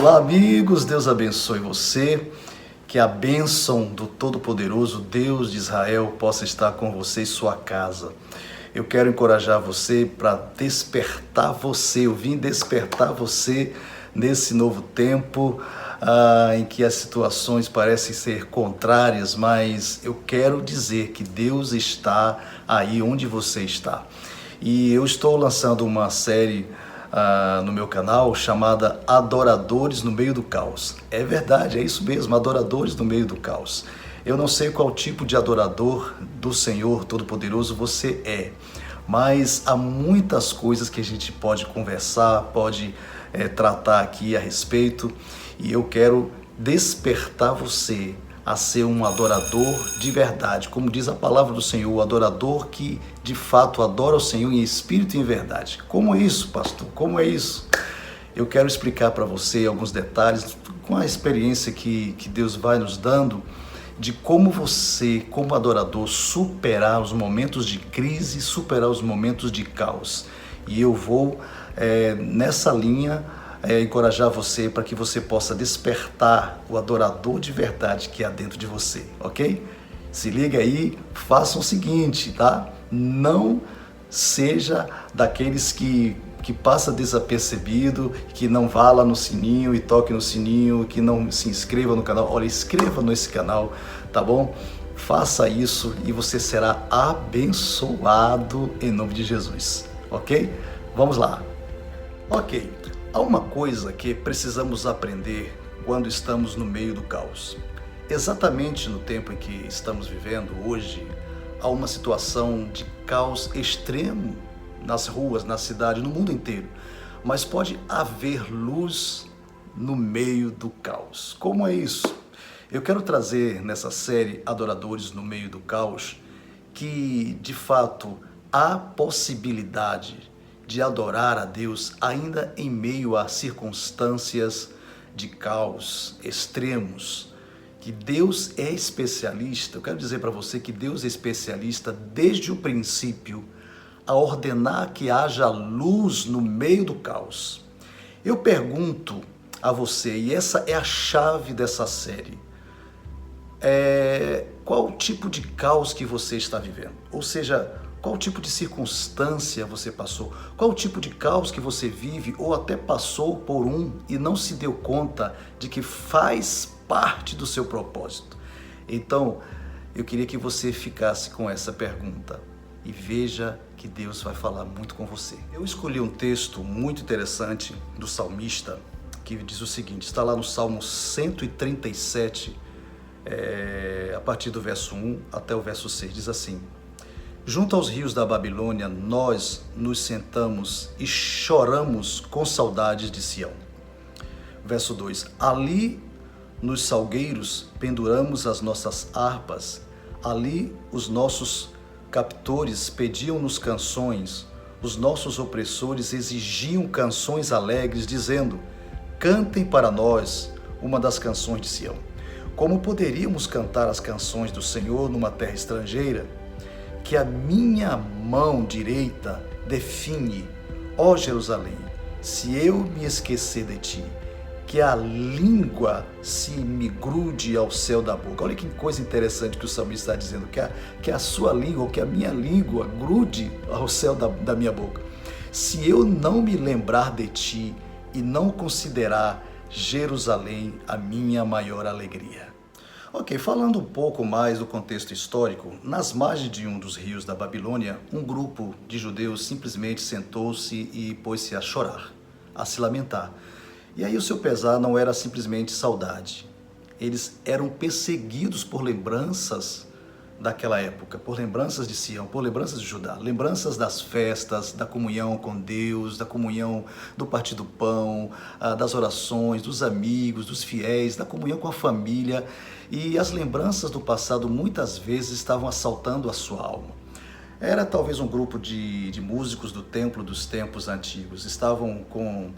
Olá, amigos, Deus abençoe você, que a bênção do Todo-Poderoso Deus de Israel possa estar com você e sua casa. Eu quero encorajar você para despertar você, eu vim despertar você nesse novo tempo em que as situações parecem ser contrárias, mas eu quero dizer que Deus está aí onde você está. E eu estou lançando uma série no meu canal chamada Adoradores no Meio do Caos. É verdade, é isso mesmo, adoradores no meio do caos. Eu não sei qual tipo de adorador do Senhor Todo-Poderoso você é, mas há muitas coisas que a gente pode conversar, pode tratar aqui a respeito, e eu quero despertar você a ser um adorador de verdade, como diz a palavra do Senhor, o adorador que de fato adora o Senhor em espírito e em verdade. Como é isso, pastor? Como é isso? Eu quero explicar para você alguns detalhes com a experiência que Deus vai nos dando de como você, como adorador, superar os momentos de crise, superar os momentos de caos. E eu vou nessa linha encorajar você para que você possa despertar o adorador de verdade que há dentro de você, ok? Se liga aí, faça o seguinte, tá? Não seja daqueles que passa desapercebido, que não vá lá no sininho e toque no sininho, que não se inscreva no canal. Olha, inscreva nesse canal, tá bom? Faça isso e você será abençoado em nome de Jesus, ok? Vamos lá. Ok, há uma coisa que precisamos aprender quando estamos no meio do caos. Exatamente no tempo em que estamos vivendo hoje, há uma situação de caos extremo nas ruas, na cidade, no mundo inteiro. Mas pode haver luz no meio do caos. Como é isso? Eu quero trazer nessa série Adoradores no Meio do Caos que, de fato, há possibilidade de adorar a Deus ainda em meio a circunstâncias de caos extremos. Que Deus é especialista, eu quero dizer para você que Deus é especialista desde o princípio a ordenar que haja luz no meio do caos. Eu pergunto a você, e essa é a chave dessa série, qual tipo de caos que você está vivendo? Ou seja, qual tipo de circunstância você passou? Qual tipo de caos que você vive ou até passou por um e não se deu conta de que faz parte do seu propósito? Então, eu queria que você ficasse com essa pergunta e veja que Deus vai falar muito com você. Eu escolhi um texto muito interessante do salmista que diz o seguinte, está lá no Salmo 137, a partir do verso 1 até o verso 6, diz assim: junto aos rios da Babilônia, nós nos sentamos e choramos com saudades de Sião. Verso 2, ali nos salgueiros penduramos as nossas harpas, ali os nossos captores pediam-nos canções, os nossos opressores exigiam canções alegres, dizendo, cantem para nós uma das canções de Sião. Como poderíamos cantar as canções do Senhor numa terra estrangeira? Que a minha mão direita define, ó Jerusalém, se eu me esquecer de ti, que a língua se me grude ao céu da boca. Olha que coisa interessante que o salmista está dizendo, que a sua língua, ou que a minha língua grude ao céu da minha boca. Se eu não me lembrar de ti e não considerar Jerusalém a minha maior alegria. Ok, falando um pouco mais do contexto histórico, nas margens de um dos rios da Babilônia, um grupo de judeus simplesmente sentou-se e pôs-se a chorar, a se lamentar. E aí o seu pesar não era simplesmente saudade. Eles eram perseguidos por lembranças daquela época, por lembranças de Sião, por lembranças de Judá, lembranças das festas, da comunhão com Deus, da comunhão do partir do pão, das orações, dos amigos, dos fiéis, da comunhão com a família. E as lembranças do passado muitas vezes estavam assaltando a sua alma. Era talvez um grupo de músicos do templo dos tempos antigos, estavam com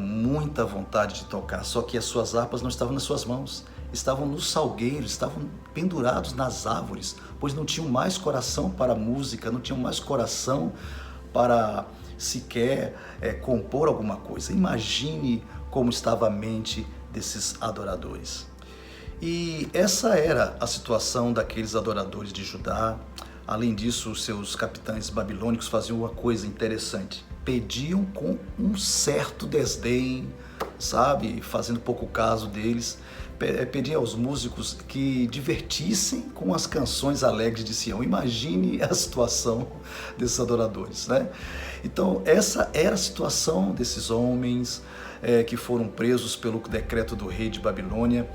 muita vontade de tocar, só que as suas harpas não estavam nas suas mãos, estavam nos salgueiros, estavam pendurados nas árvores, pois não tinham mais coração para a música, não tinham mais coração para sequer compor alguma coisa. Imagine como estava a mente desses adoradores. E essa era a situação daqueles adoradores de Judá. Além disso, os seus capitães babilônicos faziam uma coisa interessante. Pediam com um certo desdém, sabe, fazendo pouco caso deles. Pediam aos músicos que divertissem com as canções alegres de Sião. Imagine a situação desses adoradores, né? Então, essa era a situação desses homens que foram presos pelo decreto do rei de Babilônia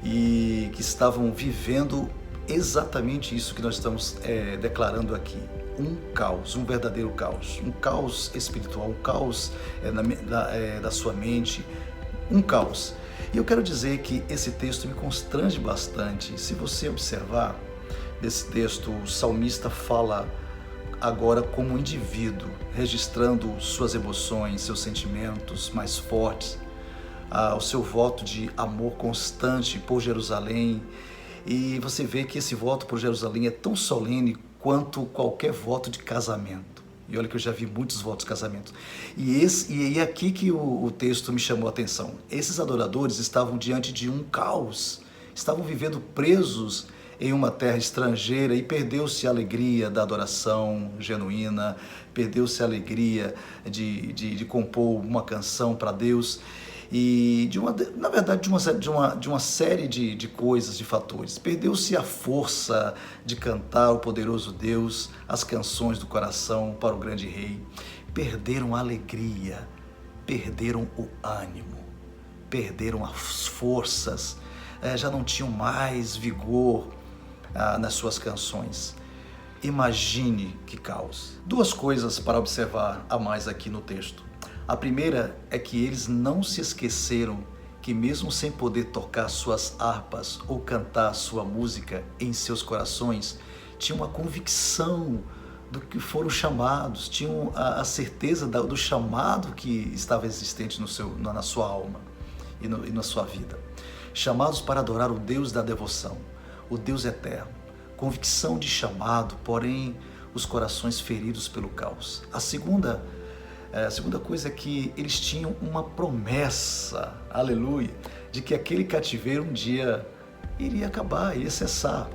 e que estavam vivendo exatamente isso que nós estamos declarando aqui. Um caos, um verdadeiro caos, um caos espiritual, um caos da sua mente, um caos. E eu quero dizer que esse texto me constrange bastante. Se você observar, nesse texto, o salmista fala agora como um indivíduo, registrando suas emoções, seus sentimentos mais fortes, o seu voto de amor constante por Jerusalém. E você vê que esse voto por Jerusalém é tão solene quanto qualquer voto de casamento. E olha que eu já vi muitos votos de casamento. E é aqui que o texto me chamou a atenção. Esses adoradores estavam diante de um caos, estavam vivendo presos em uma terra estrangeira e perdeu-se a alegria da adoração genuína, perdeu-se a alegria de compor uma canção para Deus. E na verdade de uma série de coisas, de fatores. Perdeu-se a força de cantar o poderoso Deus, as canções do coração para o grande rei. Perderam a alegria, perderam o ânimo, perderam as forças, já não tinham mais vigor nas suas canções. Imagine que caos. Duas coisas para observar a mais aqui no texto. A primeira é que eles não se esqueceram que mesmo sem poder tocar suas harpas ou cantar sua música em seus corações, tinham uma convicção do que foram chamados, tinham a certeza do chamado que estava existente na sua alma e na sua vida. Chamados para adorar o Deus da devoção, o Deus eterno. Convicção de chamado, porém os corações feridos pelo caos. A segunda coisa é que eles tinham uma promessa, aleluia, de que aquele cativeiro um dia iria acabar, iria cessar.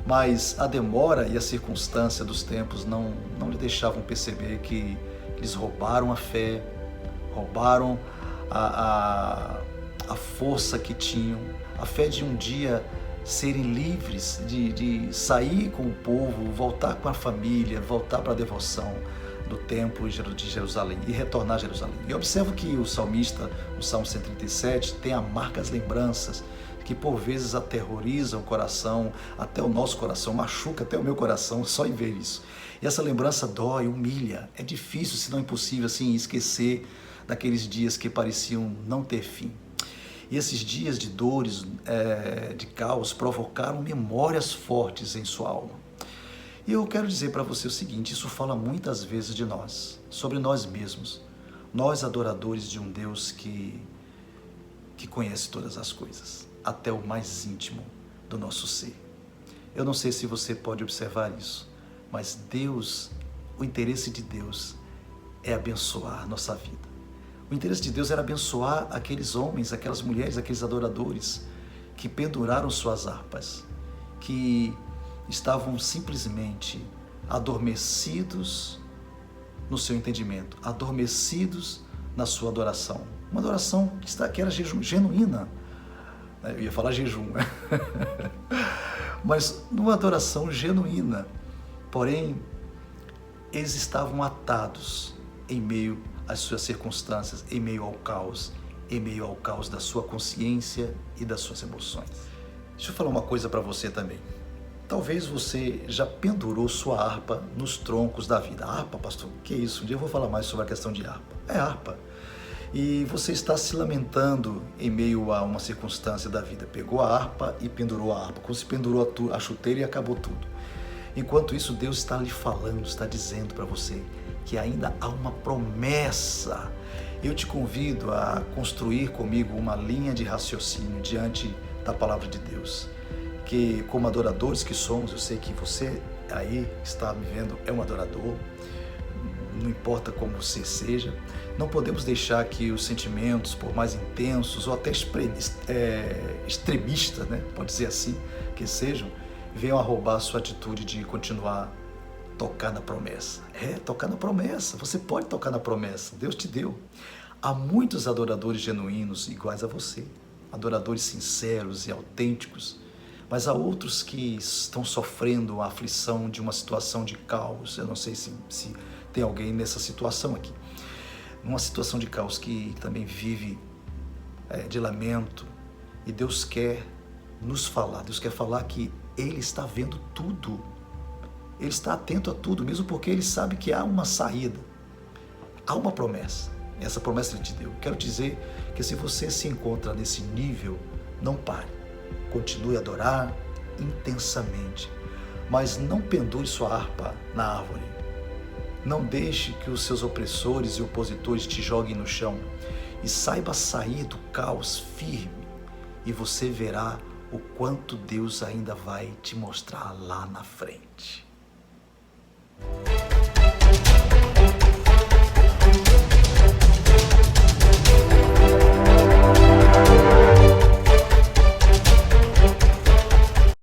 Mas a demora e a circunstância dos tempos não lhe deixavam perceber que eles roubaram a fé, roubaram a força que tinham, a fé de um dia serem livres, de sair com o povo, voltar com a família, voltar para a devoção do templo de Jerusalém e retornar a Jerusalém. E observo que o salmista, no Salmo 137, tem amargas lembranças que por vezes aterrorizam o coração, até o nosso coração, machuca até o meu coração só em ver isso. E essa lembrança dói, humilha. É difícil, se não impossível, assim, esquecer daqueles dias que pareciam não ter fim. E esses dias de dores, de caos, provocaram memórias fortes em sua alma. E eu quero dizer para você o seguinte, isso fala muitas vezes de nós, sobre nós mesmos, nós adoradores de um Deus que conhece todas as coisas, até o mais íntimo do nosso ser. Eu não sei se você pode observar isso, mas Deus, o interesse de Deus é abençoar nossa vida. O interesse de Deus era abençoar aqueles homens, aquelas mulheres, aqueles adoradores que penduraram suas harpas, que estavam simplesmente adormecidos no seu entendimento, adormecidos na sua adoração. Uma adoração que era genuína. Eu ia falar jejum, né? Mas numa adoração genuína. Porém, eles estavam atados em meio às suas circunstâncias, em meio ao caos da sua consciência e das suas emoções. Deixa eu falar uma coisa para você também. Talvez você já pendurou sua harpa nos troncos da vida. Harpa, pastor, que é isso? Um dia eu vou falar mais sobre a questão de harpa. É harpa. E você está se lamentando em meio a uma circunstância da vida. Pegou a harpa e pendurou a harpa. Como se pendurou a chuteira e acabou tudo. Enquanto isso, Deus está lhe falando, está dizendo para você que ainda há uma promessa. Eu te convido a construir comigo uma linha de raciocínio diante da palavra de Deus. Que como adoradores que somos, eu sei que você aí está me vendo, é um adorador, não importa como você seja, não podemos deixar que os sentimentos, por mais intensos ou até extremistas, né, pode dizer assim, que sejam, venham a roubar a sua atitude de continuar tocar na promessa. Tocar na promessa. Você pode tocar na promessa. Deus te deu. Há muitos adoradores genuínos iguais a você, adoradores sinceros e autênticos, mas há outros que estão sofrendo a aflição de uma situação de caos. Eu não sei se tem alguém nessa situação aqui. Numa situação de caos que também vive de lamento. E Deus quer nos falar. Deus quer falar que Ele está vendo tudo. Ele está atento a tudo, mesmo porque Ele sabe que há uma saída. Há uma promessa. Essa promessa Ele te deu. Quero dizer que se você se encontra nesse nível, não pare. Continue a adorar intensamente. Mas não pendure sua harpa na árvore. Não deixe que os seus opressores e opositores te joguem no chão. E saiba sair do caos firme. E você verá o quanto Deus ainda vai te mostrar lá na frente.